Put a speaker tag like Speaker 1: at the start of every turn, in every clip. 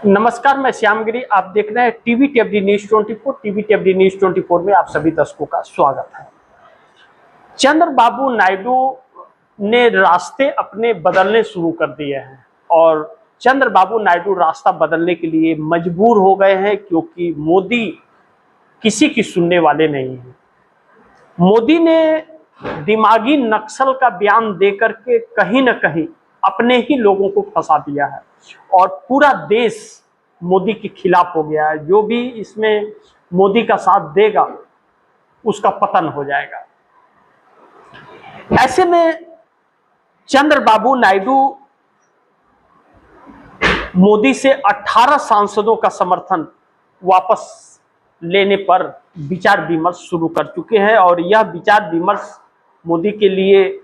Speaker 1: नमस्कार, मैं श्यामगिरी। आप देख रहे हैं टीवी टीएफडी न्यूज 24। टीवी टीएफडी न्यूज 24 में आप सभी दर्शकों का स्वागत है। चंद्रबाबू नायडू ने रास्ते अपने बदलने शुरू कर दिए हैं और चंद्रबाबू नायडू रास्ता बदलने के लिए मजबूर हो गए हैं, क्योंकि मोदी किसी की सुनने वाले नहीं हैं। मोदी ने दिमागी नक्सल का बयान देकर के कहीं न कहीं अपने ही लोगों को फंसा दिया है और पूरा देश मोदी के खिलाफ हो गया है। जो भी इसमें मोदी का साथ देगा उसका पतन हो जाएगा। ऐसे में चंद्रबाबू नायडू मोदी से 18 सांसदों का समर्थन वापस लेने पर विचार विमर्श शुरू कर चुके हैं और यह विचार विमर्श मोदी के लिए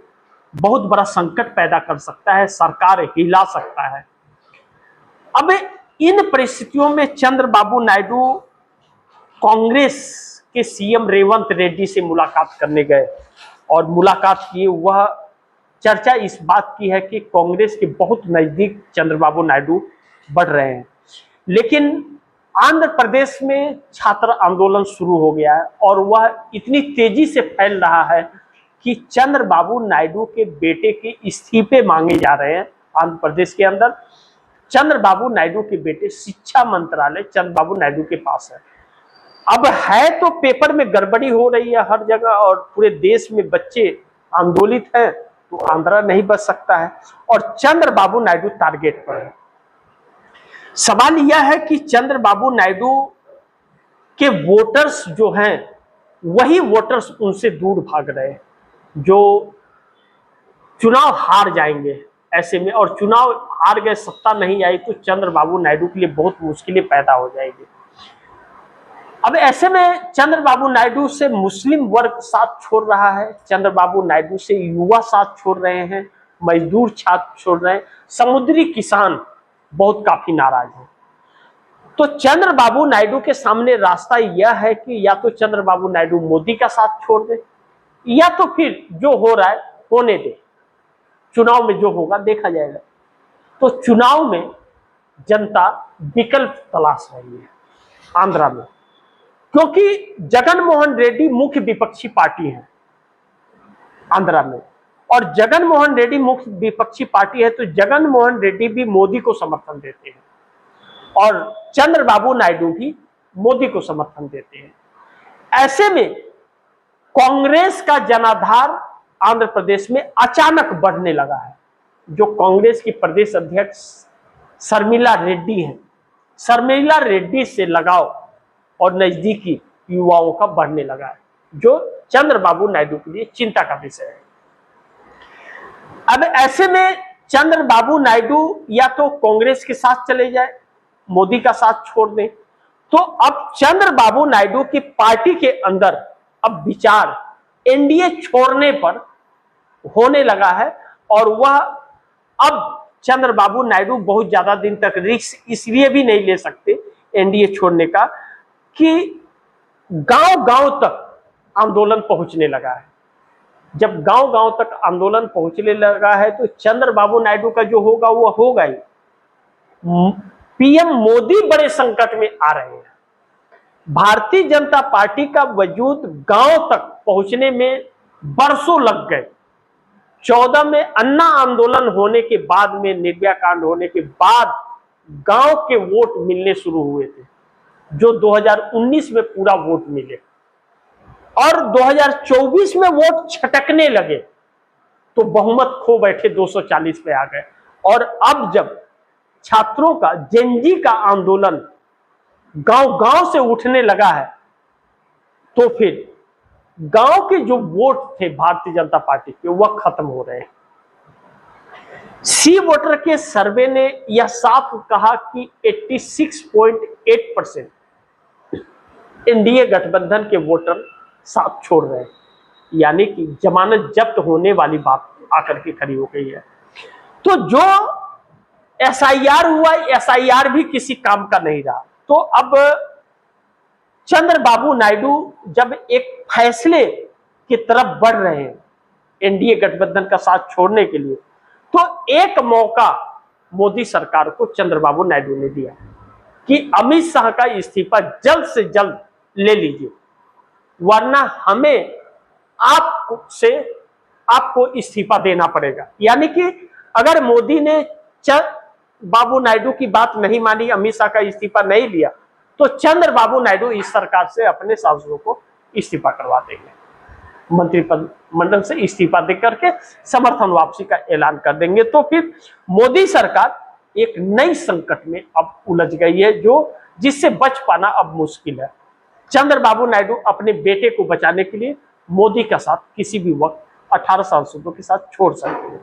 Speaker 1: बहुत बड़ा संकट पैदा कर सकता है, सरकार हिला सकता है। अब इन परिस्थितियों में चंद्रबाबू नायडू कांग्रेस के सीएम रेवंत रेड्डी से मुलाकात करने गए और मुलाकात की। वह चर्चा इस बात की है कि कांग्रेस के बहुत नजदीक चंद्रबाबू नायडू बढ़ रहे हैं, लेकिन आंध्र प्रदेश में छात्र आंदोलन शुरू हो गया है और वह इतनी तेजी से फैल रहा है कि चंद्रबाबू नायडू के बेटे के इस्तीफे मांगे जा रहे हैं। आंध्र प्रदेश के अंदर चंद्रबाबू नायडू के बेटे, शिक्षा मंत्रालय चंद्रबाबू नायडू के पास है। अब है तो पेपर में गड़बड़ी हो रही है हर जगह और पूरे देश में बच्चे आंदोलित हैं, तो आंध्रा नहीं बच सकता है और चंद्रबाबू नायडू टारगेट पर है। सवाल यह है कि चंद्रबाबू नायडू के वोटर्स जो हैं वही वोटर्स उनसे दूर भाग रहे हैं, जो चुनाव हार जाएंगे ऐसे में, और चुनाव हार गए, सत्ता नहीं आई तो चंद्रबाबू नायडू के लिए बहुत मुश्किलें पैदा हो जाएगी। अब ऐसे में चंद्रबाबू नायडू से मुस्लिम वर्ग साथ छोड़ रहा है, चंद्रबाबू नायडू से युवा साथ छोड़ रहे हैं, मजदूर साथ छोड़ रहे हैं, समुद्री किसान बहुत काफी नाराज हैं। तो चंद्रबाबू नायडू के सामने रास्ता यह है कि या तो चंद्रबाबू नायडू मोदी का साथ छोड़ दे या तो फिर जो हो रहा है होने दे, चुनाव में जो होगा देखा जाएगा। तो चुनाव में जनता विकल्प तलाश रही है आंध्रा में, क्योंकि जगन मोहन रेड्डी मुख्य विपक्षी पार्टी है आंध्रा में, और जगन मोहन रेड्डी मुख्य विपक्षी पार्टी है तो जगन मोहन रेड्डी भी मोदी को समर्थन देते हैं और चंद्रबाबू नायडू भी मोदी को समर्थन देते हैं। ऐसे में कांग्रेस का जनाधार आंध्र प्रदेश में अचानक बढ़ने लगा है। जो कांग्रेस की प्रदेश अध्यक्ष शर्मिला रेड्डी हैं, शर्मिला रेड्डी से लगाव और नजदीकी युवाओं का बढ़ने लगा है, जो चंद्रबाबू नायडू के लिए चिंता का विषय है। अब ऐसे में चंद्रबाबू नायडू या तो कांग्रेस के साथ चले जाए, मोदी का साथ छोड़ दें, तो अब चंद्रबाबू नायडू की पार्टी के अंदर अब विचार एनडीए छोड़ने पर होने लगा है और वह अब चंद्रबाबू नायडू बहुत ज्यादा दिन तक रिस्क इसलिए भी नहीं ले सकते एनडीए छोड़ने का कि गांव-गांव तक आंदोलन पहुंचने लगा है। जब गांव-गांव तक आंदोलन पहुंचने लगा है तो चंद्रबाबू नायडू का जो होगा वो होगा ही। पीएम मोदी बड़े संकट में आ रहे हैं। भारतीय जनता पार्टी का वजूद गांव तक पहुंचने में बरसों लग गए। 14 में अन्ना आंदोलन होने के बाद में, निर्भया कांड होने के बाद गांव के वोट मिलने शुरू हुए थे, जो 2019 में पूरा वोट मिले और 2024 में वोट छटकने लगे तो बहुमत खो बैठे 240 पे आ गए। और अब जब छात्रों का, जेनजी का आंदोलन गांव-गांव से उठने लगा है तो फिर गांव के जो वोट थे भारतीय जनता पार्टी के वह खत्म हो रहे हैं। सी वोटर के सर्वे ने यह साफ कहा कि 86.8% एनडीए गठबंधन के वोटर साथ छोड़ रहे हैं, यानी कि जमानत जब्त होने वाली बात आकर के खड़ी हो गई है। तो जो एसआईआर हुआ, एसआईआर भी किसी काम का नहीं रहा। तो अब चंद्रबाबू नायडू जब एक फैसले की तरफ बढ़ रहे हैं एनडीए गठबंधन का साथ छोड़ने के लिए, तो एक मौका मोदी सरकार को चंद्रबाबू नायडू ने दिया। कि अमित शाह का इस्तीफा जल्द से जल्द ले लीजिए, वरना हमें आपको इस्तीफा देना पड़ेगा। यानी कि अगर मोदी ने बाबू नायडू की बात नहीं मानी, अमित शाह का इस्तीफा नहीं लिया, तो चंद्रबाबू नायडू इस सरकार से अपने सांसदों को इस्तीफा करवा देंगे, मंत्रिमंडल से इस्तीफा देकर के समर्थन वापसी का ऐलान कर देंगे। तो फिर मोदी सरकार एक नई संकट में अब उलझ गई है, जिससे बच पाना अब मुश्किल है। चंद्रबाबू नायडू अपने बेटे को बचाने के लिए मोदी का साथ किसी भी वक्त 18 सांसदों के साथ छोड़ सकते हैं।